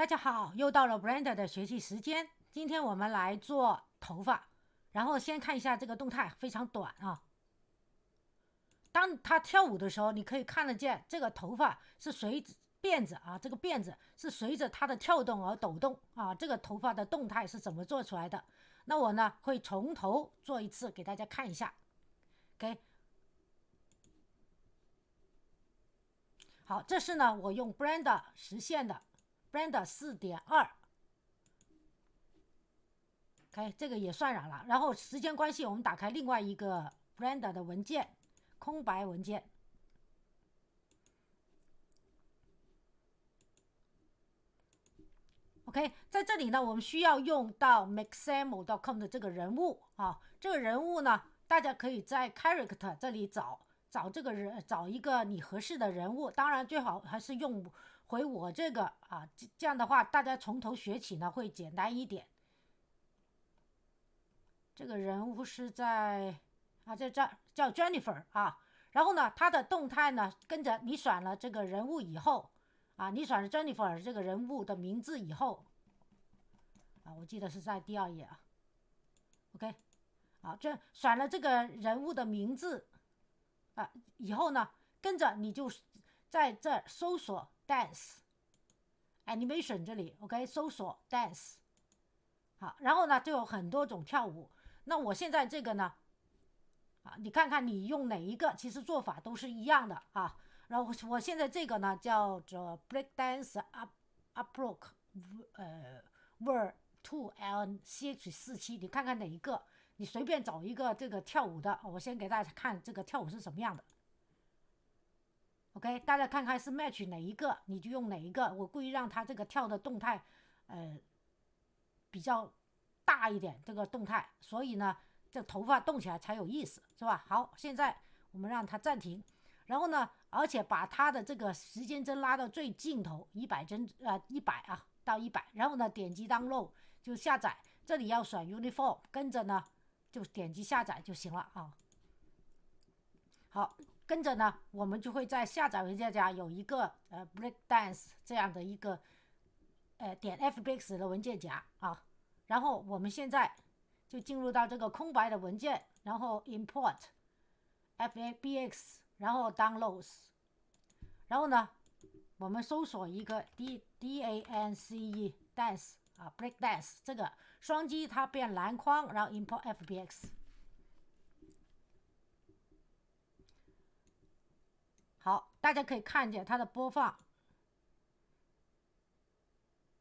大家好，又到了 Brenda 的学习时间。今天我们来做头发，然后先看一下这个动态，非常短啊。当他跳舞的时候，你可以看得见这个头发是随辫子啊，这个辫子是随着它的跳动而抖动啊。这个头发的动态是怎么做出来的？那我呢会从头做一次给大家看一下。OK， 好，这是呢我用 Brenda 实现的 Brenda 4.2。OK， 这个也算染了。然后时间关系，我们打开另外一个 Blender 的文件，空白文件。OK， 在这里呢，我们需要用到 Maxamo.com 的这个人物啊。这个人物呢，大家可以在 Character 这里找这个人，找一个你合适的人物。当然，最好还是用回我这个啊，这样的话，大家从头学起呢会简单一点。这个人物是在这叫 Jennifer 啊。然后呢，他的动态呢，跟着你选了这个人物以后啊，你选了 Jennifer 这个人物的名字以后啊，我记得是在第2页啊。OK， 啊，这选了这个人物的名字啊以后呢，跟着你就在这搜索 Dance Animation 这里 OK， 搜索 Dance。好，然后呢就有很多种跳舞。那我现在这个呢你看看你用哪一个，其实做法都是一样的啊。然后我现在这个呢叫做 Breakdance Upload Ver 2LCH47，你看看哪一个，你随便找一个这个跳舞的，我先给大家看这个跳舞是什么样的。OK， 大家看看是 match 哪一个，你就用哪一个。我故意让它这个跳的动态比较大一点，这个动态，所以呢这头发动起来才有意思，是吧？好，现在我们让它暂停，然后呢，而且把它的这个时间针拉到最尽头，100帧100啊到100，然后呢点击 download 就下载，这里要选 uniform， 跟着呢就点击下载就行了啊。好，跟着呢我们就会在下载文件夹有一个Breakdance 这样的一个点 FBX 的文件夹啊。然后我们现在就进入到这个空白的文件，然后 import FBX， 然后 downloads， 然后呢我们搜索一个 DANCE dance 啊 breakdance， 这个双击它变蓝框，然后 import FBX。 好，大家可以看见它的播放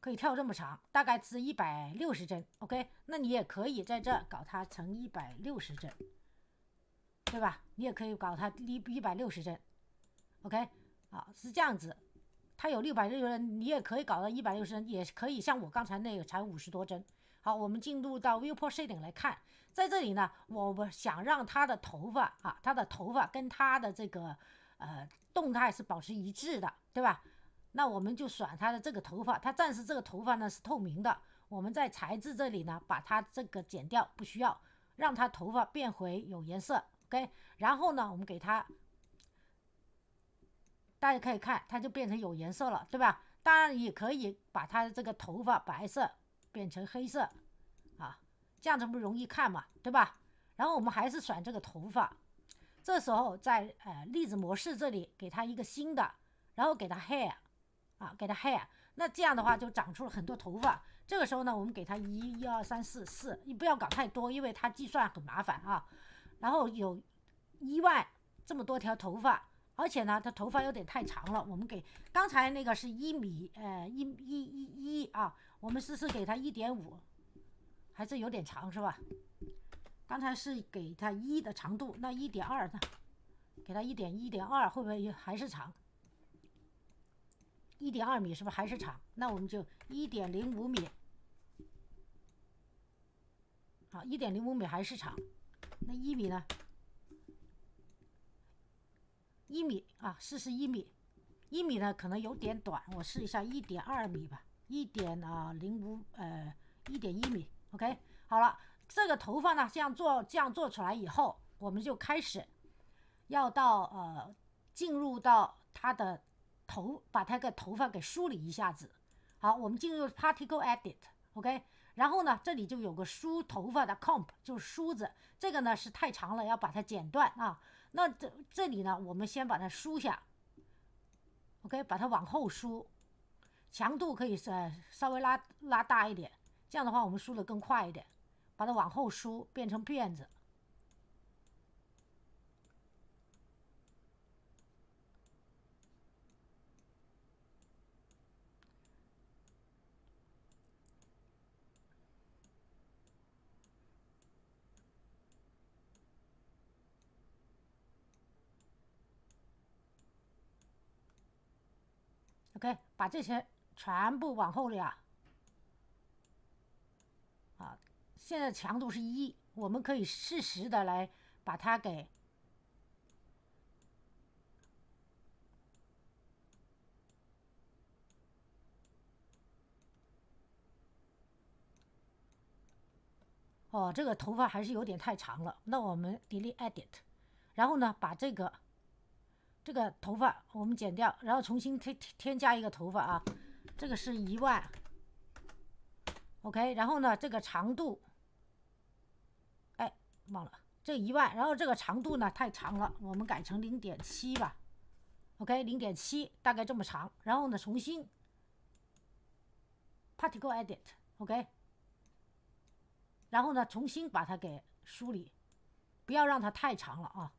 可以跳这么长，大概是160帧 OK， 那你也可以在这搞它成160帧，对吧？你也可以搞它160帧 OK 啊，是这样子。它有660帧，你也可以搞到160帧，也可以像我刚才那个才50多帧。好，我们进入到 Viewport Shading 来看，在这里呢，我想让它的头发啊，它的头发跟它的这个动态是保持一致的，对吧？那我们就选它的这个头发，它暂时这个头发呢是透明的，我们在材质这里呢把它这个剪掉，不需要，让它头发变回有颜色 OK， 然后呢我们给它，大家可以看它就变成有颜色了，对吧？当然也可以把它的这个头发白色变成黑色啊，这样子不容易看嘛，对吧？然后我们还是选这个头发，这时候在粒子模式这里给它一个新的，然后给它 hair啊，给它 hair， 那这样的话就长出了很多头发。这个时候呢，我们给它1、2、3、4、4，你不要搞太多，因为它计算很麻烦啊。然后有1万这么多条头发，而且呢，它头发有点太长了，我们给刚才那个是1米1啊，我们试试给它1.5，还是有点长是吧？刚才是给它1的长度，那1.2呢？给它1.2会不会还是长？1.2米是不是还是长？那我们就1.05米。好，1.05米还是长。那1米呢？1米啊，试试1米。1米呢可能有点短，我试一下1.2米吧，1.1米。OK， 好了，这个头发呢这样做出来以后，我们就开始要到进入到它的把它的头发给梳理一下子。好，我们进入 Particle Edit，OK，然后呢，这里就有个梳头发的 comb， 就是梳子，这个呢是太长了，要把它剪断啊。那这里呢，我们先把它梳下，OK，把它往后梳，强度可以稍微拉大一点，这样的话我们梳得更快一点，把它往后梳，变成辫子。OK， 把这些全部往后压啊。现在强度是1，我们可以适时的来把它给这个头发还是有点太长了，那我们 delete edit， 然后呢，把这个头发我们剪掉，然后重新添加一个头发啊，这个是10000 ，OK， 然后呢，这个长度，忘了这10000，然后这个长度呢太长了，我们改成 0.7 吧 ，OK， 0.7 大概这么长，然后呢重新 Particle Edit，OK，然后呢重新把它给梳理，不要让它太长了啊。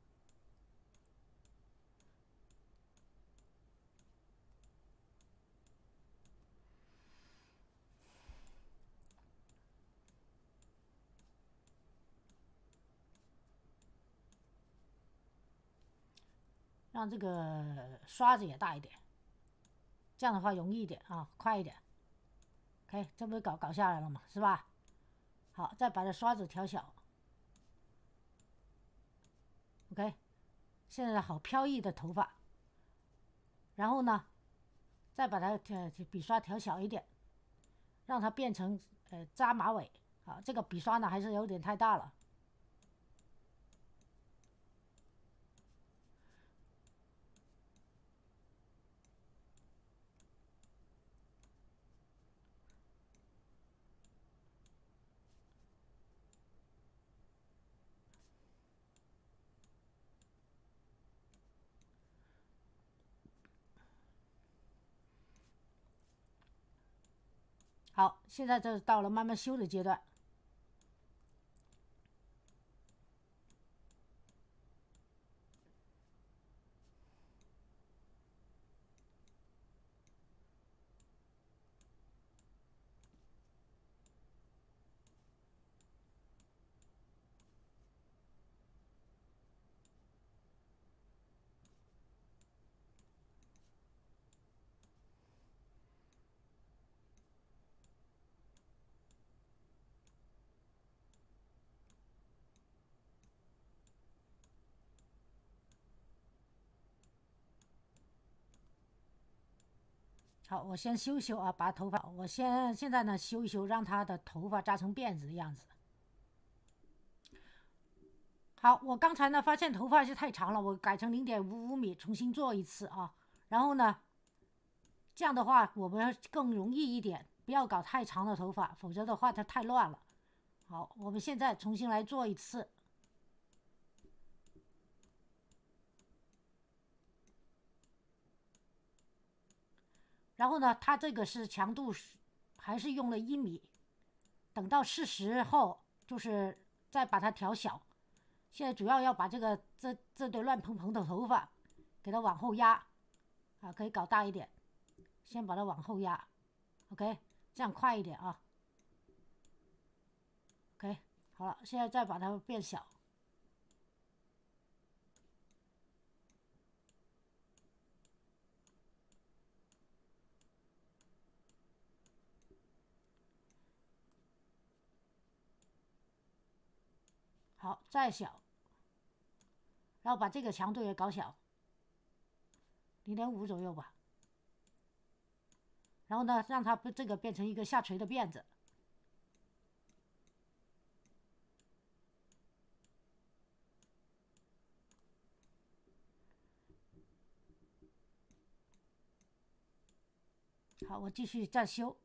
让这个刷子也大一点，这样的话容易一点啊，快一点。OK， 这不是搞下来了嘛，是吧？好，再把这刷子调小。OK， 现在好飘逸的头发。然后呢，再把它笔刷调小一点，让它变成扎马尾。啊，这个笔刷呢还是有点太大了。好，现在这到了慢慢修的阶段。好，我先修修啊，把头发，我现在呢修一修，让他的头发扎成辫子的样子。好，我刚才呢发现头发是太长了，我改成0.55米，重新做一次啊。然后呢，这样的话我们更容易一点，不要搞太长的头发，否则的话它太乱了。好，我们现在重新来做一次。然后呢，它这个是强度还是用了1米，等到适时后就是再把它调小。现在主要要把这对乱蓬蓬的头发给它往后压啊，可以搞大一点，先把它往后压 ，OK， 这样快一点啊。OK， 好了，现在再把它变小。好，再小，然后把这个强度也搞小，0.5左右吧。然后呢，让它这个变成一个下垂的辫子。好，我继续再修。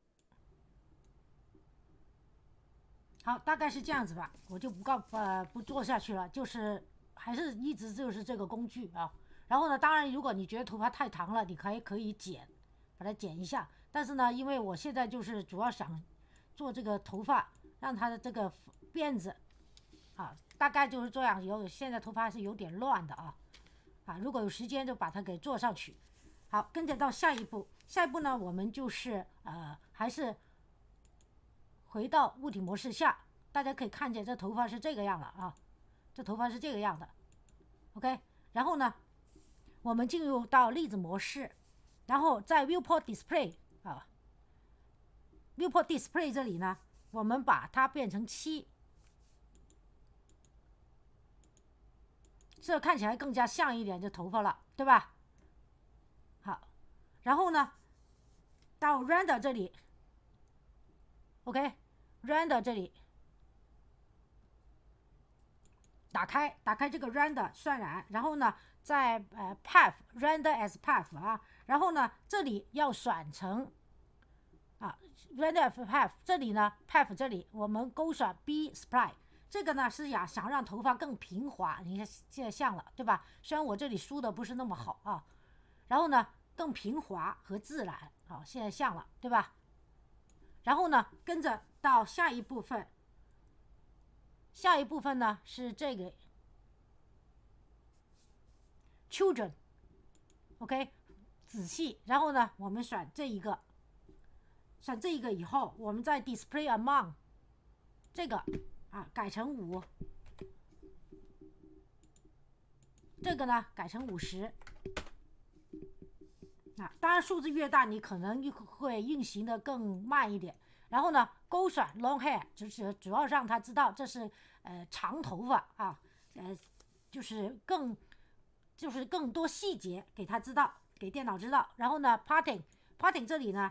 好，大概是这样子吧，我就不做下去了，就是还是一直就是这个工具啊。然后呢，当然如果你觉得头发太长了，你可以剪，把它剪一下。但是呢，因为我现在就是主要想做这个头发，让它的这个辫子啊，大概就是这样。现在头发是有点乱的啊，如果有时间就把它给做上去。好，跟着到下一步，下一步呢，我们就是还是回到物体模式下，大家可以看见这头发是这个样了啊，这头发是这个样的 ，OK。然后呢，我们进入到粒子模式，然后在 Viewport Display 啊 ，Viewport Display 这里呢，我们把它变成7，这看起来更加像一点这头发了，对吧？好，然后呢，到 Render 这里 ，OK，Render 这里。打开这个 render 渲染，然后呢，在path render as path 啊，然后呢，这里要选成render as path， 这里呢 path 这里我们勾选 B spline， 这个呢是想让头发更平滑，你看现在像了对吧？虽然我这里梳的不是那么好啊，然后呢更平滑和自然啊，现在像了对吧？然后呢跟着到下一部分。下一部分呢是这个 children， OK， 仔细，然后呢我们选这一个，选这一个以后，我们在 display among 这个改成5，这个呢改成50。当然数字越大，你可能会运行的更慢一点。然后呢，勾选 long hair， 主要让他知道这是长头发啊，就是更多细节给他知道，给电脑知道。然后呢 ，parting 这里呢，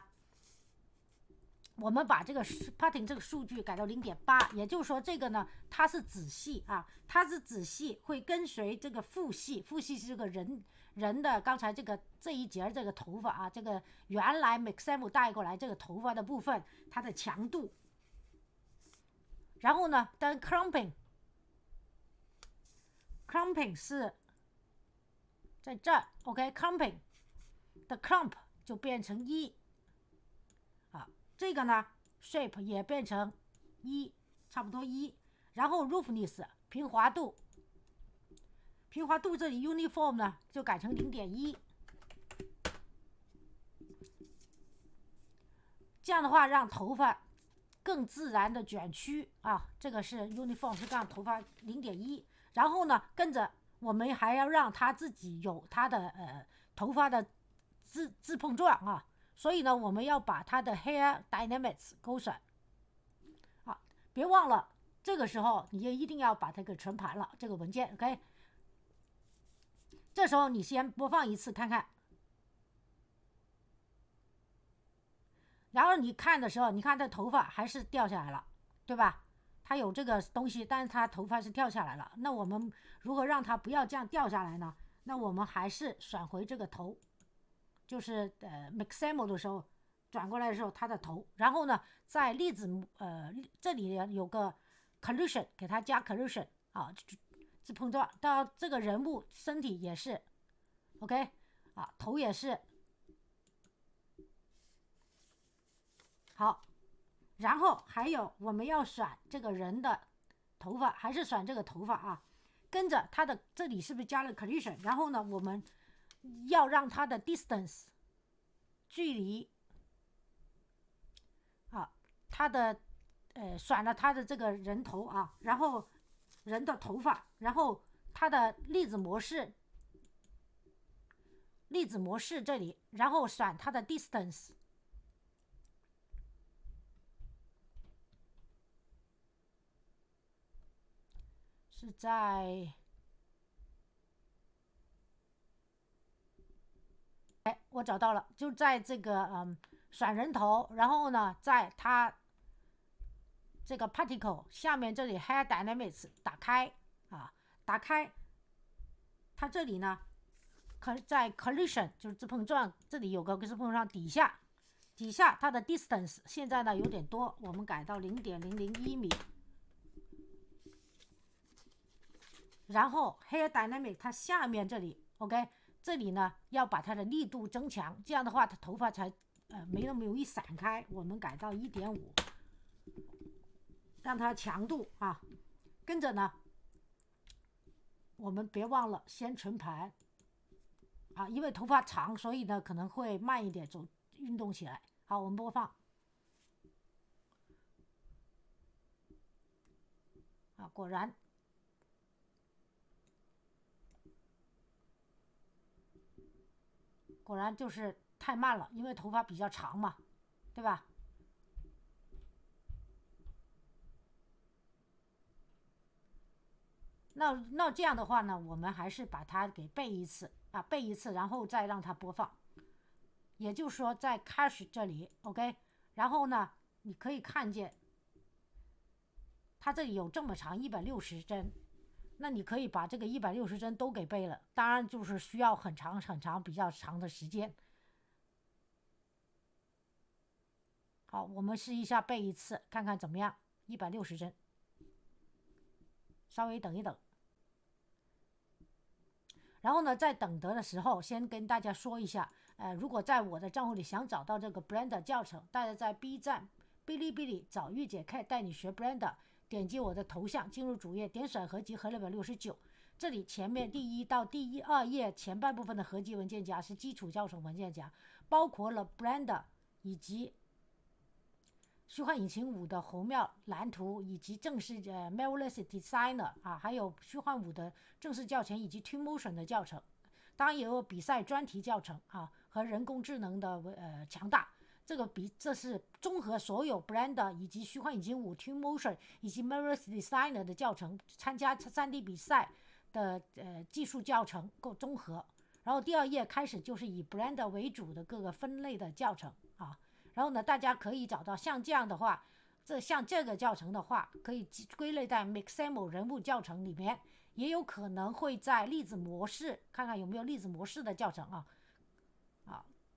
我们把这个 parting 这个数据改到 0.8， 也就是说这个呢它是子系它是子系会跟随这个父系是这个人的刚才这一节这个头发这个原来 Maxamo 带过来这个头发的部分它的强度。然后呢，当 clumping 是在这儿 ，OK， clumping 的 clump 就变成1这个呢 shape 也变成1，差不多1。然后 roughness 平滑度这里 uniform 呢就改成 0.1， 这样的话让头发更自然的卷曲这个是 uniform 是让头发 0.1。 然后呢跟着我们还要让它自己有它的头发的自碰撞所以呢我们要把它的 hair dynamics 勾选别忘了这个时候你也一定要把它给存盘了这个文件 OK。 这时候你先播放一次看看，然后你看的时候，你看这头发还是掉下来了，对吧？它有这个东西，但是它头发是掉下来了。那我们如何让它不要这样掉下来呢？那我们还是选回这个头，就是Maxamo 的时候转过来的时候它的头，然后呢在粒子这里有个 collision， 给它加 collision自碰撞到这个人物身体也是 OK 头也是好。然后还有我们要选这个人的头发，还是选这个头发跟着它的这里是不是加了 collision？ 然后呢我们要让它的 distance 距离它的选了它的这个人头然后人的头发，然后它的粒子模式这里，然后选它的 distance是在我找到了，就在这个选人头，然后呢在它这个 particle 下面这里 hair dynamics 打开打开它这里呢在 collision 就是自碰撞，这里有个自碰撞底下底下它的 distance 现在呢有点多，我们改到0.001米。然后 hair dynamic 它下面这里 OK， 这里呢要把它的力度增强，这样的话它头发才没那么容易散开。我们改到1.5，让它强度啊。跟着呢我们别忘了先存盘啊，因为头发长，所以呢可能会慢一点走运动起来。好，我们播放啊，果然就是太慢了，因为头发比较长嘛，对吧？那这样的话呢，我们还是把它给背一次啊，背一次，然后再让它播放。也就是说，在开始这里 ，OK， 然后呢，你可以看见它这里有这么长160帧，那你可以把这个160帧都给背了，当然就是需要很长很长比较长的时间。好，我们试一下背一次，看看怎么样。160帧，稍微等一等。然后呢，在等的时候，先跟大家说一下，如果在我的账户里想找到这个 Blender 教程，大家在 B 站、哔哩哔哩找御姐 K 带你学 Blender， 点击我的头像，进入主页，点选合集和269，这里前面第1到第2页前半部分的合集文件夹是基础教程文件夹，包括了 Blender 以及虚幻引擎5的宏妙蓝图，以及正式Marvelous Designer 啊，还有虚幻5的正式教程，以及 Twinmotion 的教程，当然也有比赛专题教程啊和人工智能的强大。这是综合所有 Blender 以及虚幻引擎5、Twinmotion 以及 Marvelous Designer 的教程，参加 3D 比赛的技术教程够综合。然后第2页开始就是以 Blender 为主的各个分类的教程啊。然后呢，大家可以找到像这样的话，像这个教程的话，可以归类在 Mixamo 人物教程里面，也有可能会在粒子模式，看看有没有粒子模式的教程啊，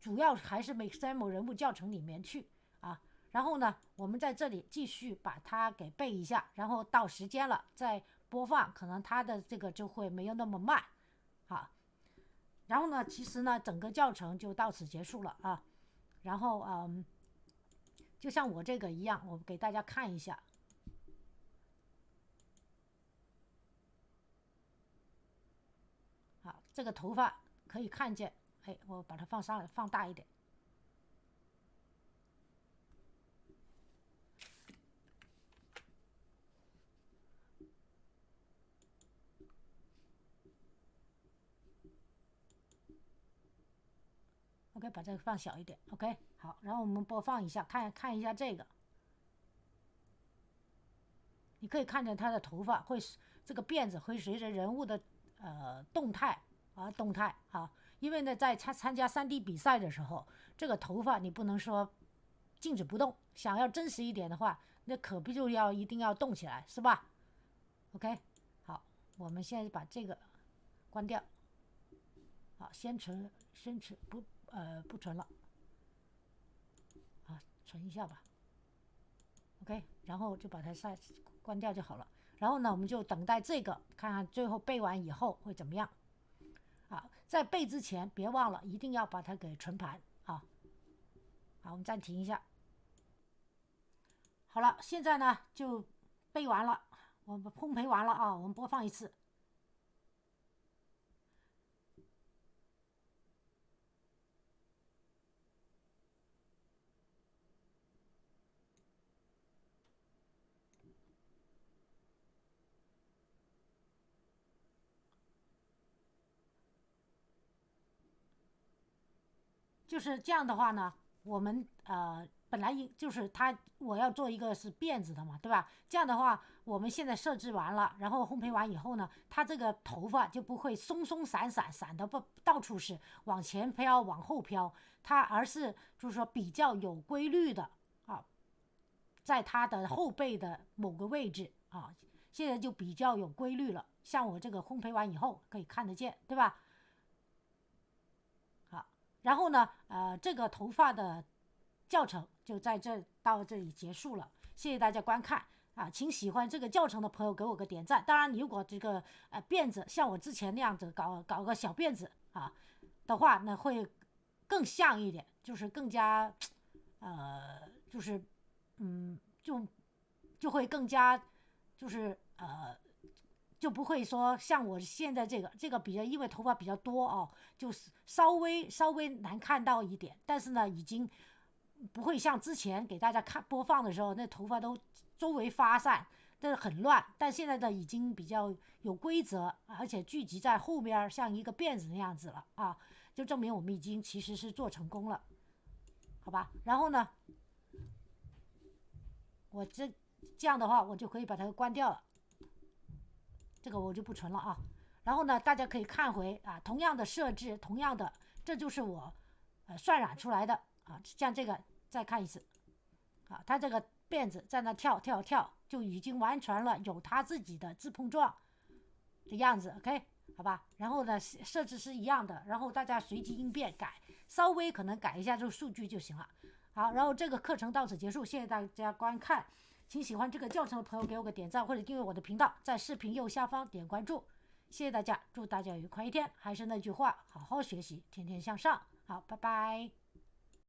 主要还是 Mixamo 人物教程里面去啊。然后呢，我们在这里继续把它给背一下，然后到时间了再播放，可能它的这个就会没有那么慢啊。然后呢，其实呢，整个教程就到此结束了啊。然后就像我这个一样，我给大家看一下。好，这个头发可以看见，我把它放大一点。OK， 把这个放小一点。OK， 好，然后我们播放一下，看一下这个。你可以看见它的头发这个辫子会随着人物的动态啊，因为呢在参加3D 比赛的时候，这个头发你不能说静止不动，想要真实一点的话，那可不就一定要动起来，是吧 ？OK， 好，我们现在把这个关掉。好，先存不存了啊，存一下吧。OK， 然后就把它关掉就好了。然后呢，我们就等待这个，看看最后背完以后会怎么样啊？在背之前，别忘了一定要把它给存盘啊。好，我们暂停一下。好了，现在呢就背完了，我们烘焙完了啊，我们播放一次。就是这样的话呢，我们本来就是我要做一个是辫子的嘛，对吧？这样的话，我们现在设置完了，然后烘焙完以后呢，它这个头发就不会松松散的不到处是往前飘往后飘，而是就是说比较有规律的啊，在它的后背的某个位置啊，现在就比较有规律了。像我这个烘焙完以后可以看得见，对吧？然后呢，这个头发的教程就到这里结束了，谢谢大家观看啊！请喜欢这个教程的朋友给我个点赞。当然，你如果这个辫子像我之前那样子搞个小辫子啊的话，那会更像一点，就是更加就是就会更加就是就不会说像我现在这个比较，因为头发比较多哦，就是稍微难看到一点，但是呢，已经不会像之前给大家播放的时候，那头发都周围发散，但是很乱。但现在的已经比较有规则，而且聚集在后面，像一个辫子那样子了啊，就证明我们已经其实是做成功了，好吧？然后呢，我这样的话，我就可以把它关掉了。这个我就不存了啊。然后呢，大家可以看回啊，同样的设置，同样的，这就是我渲染出来的啊。像这个再看一次啊，它这个辫子在那跳，就已经完成了有它自己的自碰撞的样子。OK， 好吧。然后呢，设置是一样的，然后大家随机应变改，稍微可能改一下这个数据就行了。好，然后这个课程到此结束，谢谢大家观看。请喜欢这个教程的朋友给我个点赞或者订阅我的频道，在视频右下方点关注。谢谢大家，祝大家有愉快一天。还是那句话，好好学习，天天向上。好，拜拜。